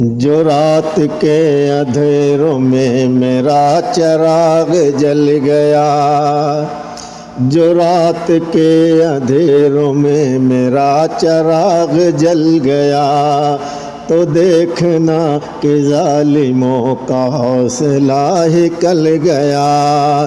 جو رات کے اندھیروں میں میرا چراغ جل گیا، جو رات کے اندھیروں میں میرا چراغ جل گیا، تو دیکھنا کہ ظالموں کا حوصلہ نکل گیا،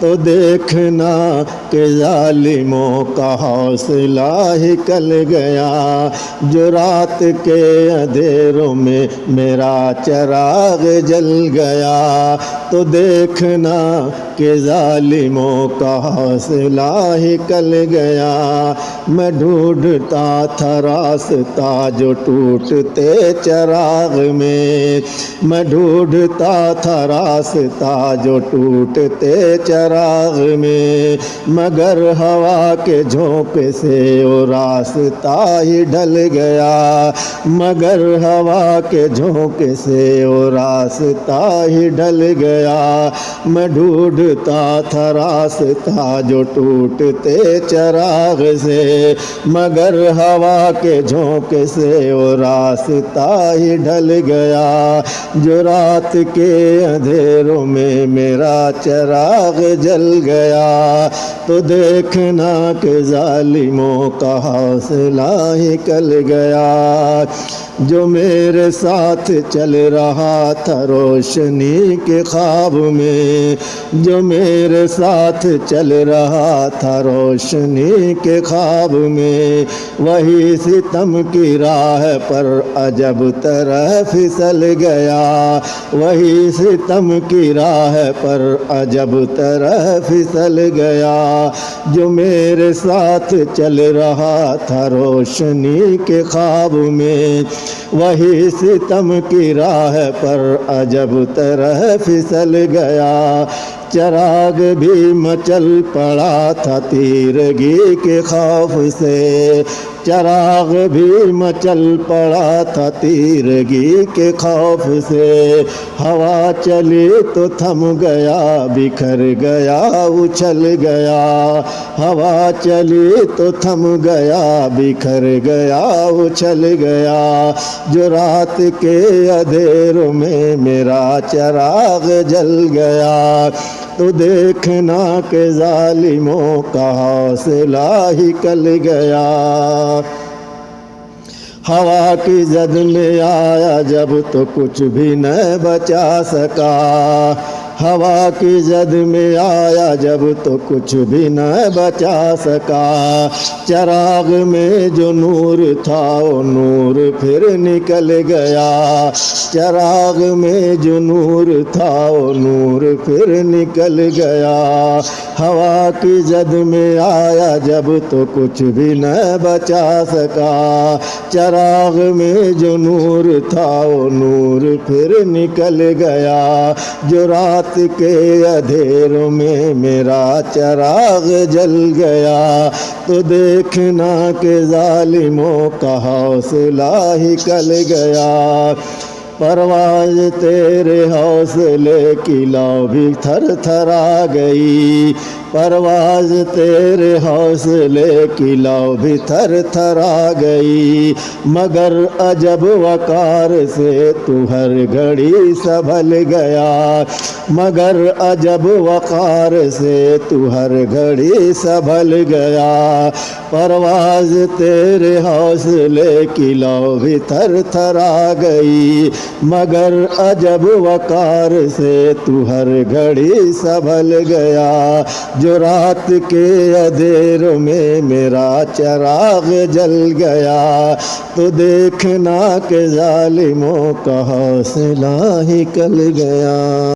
تو دیکھنا کہ ظالموں کا حوصلہ نکل گیا۔ جو رات کے اندھیروں میں میرا چراغ جل گیا، تو دیکھنا کہ ظالموں کا حوصلہ نکل گیا۔ میں ڈھونڈتا تھا راستہ جو ٹوٹتے چراغ میں، میں ڈھونڈتا تھا راستہ جو ٹوٹتے چراغ میں، مگر ہوا کے جھونکے سے وہ راستہ ہی ڈھل گیا، مگر ہوا کے جھونکے سے وہ راستہ ہی ڈھل گیا۔ میں ڈھونڈتا تھا راستہ جو ٹوٹتے چراغ سے، مگر ہوا کے جھونکے سے وہ راستہ ہی ڈھل گیا۔ جو رات کے اندھیروں میں میرا چراغ جل گیا، تو دیکھنا کہ ظالموں کا حوصلہ نکل گیا۔ جو میرے ساتھ چل رہا تھا روشنی کے خواب میں، جو میرے ساتھ چل رہا تھا روشنی کے خواب میں، وہی ستم کی راہ پر عجب طرح پھسل گیا، وہی ستم کی راہ پر عجب طرح پھسل گیا۔ جو میرے ساتھ چل رہا تھا روشنی کے خواب میں، وہی ستم کی راہ پر عجب طرح پھسل گیا۔ چراغ بھی مچل پڑا تھا تیرگی کے خوف سے، چراغ بھی مچل پڑا تھا تیرگی کے خوف سے، ہوا چلی تو تھم گیا، بکھر گیا، اچھل گیا، ہوا چلی تو تھم گیا، بکھر گیا، اچھل گیا۔ جو رات کے اندھیروں میں میرا چراغ جل گیا، تو دیکھنا کہ ظالموں کا حوصلہ نکل گیا۔ ہوا کی زد میں آیا جب تو کچھ بھی نہ بچا سکا، ہوا کی زد میں آیا جب تو کچھ بھی نہ بچا سکا۔ چراغ میں جو نور تھا وہ نور پھر نکل گیا، چراغ میں جو نور تھا وہ نور پھر نکل گیا۔ ہوا کی زد میں آیا جب تو کچھ بھی نہ بچا سکا، چراغ میں جو نور تھا وہ نور پھر نکل گیا۔ جو رات کے اندھیروں میں میرا چراغ جل گیا، تو دیکھنا کہ ظالموں کا حوصلہ نکل گیا۔ پرواز تیرے حوصلے کی لو بھی تھر تھرا گئی، پرواز تیرے حوصلے کی لو بھی تھر تھرا گئی، مگر عجب وقار سے تو ہر گھڑی سنبھل گیا، مگر عجب وقار سے تو ہر گھڑی سنبھل گیا۔ پرواز تیرے حوصلے کی لو بھی تھر تھرا گئی، مگر عجب وقار سے تو ہر گھڑی سنبھل گیا۔ جو رات کے اندھیروں میں میرا چراغ جل گیا، تو دیکھنا کہ ظالموں کا حوصلہ نکل گیا۔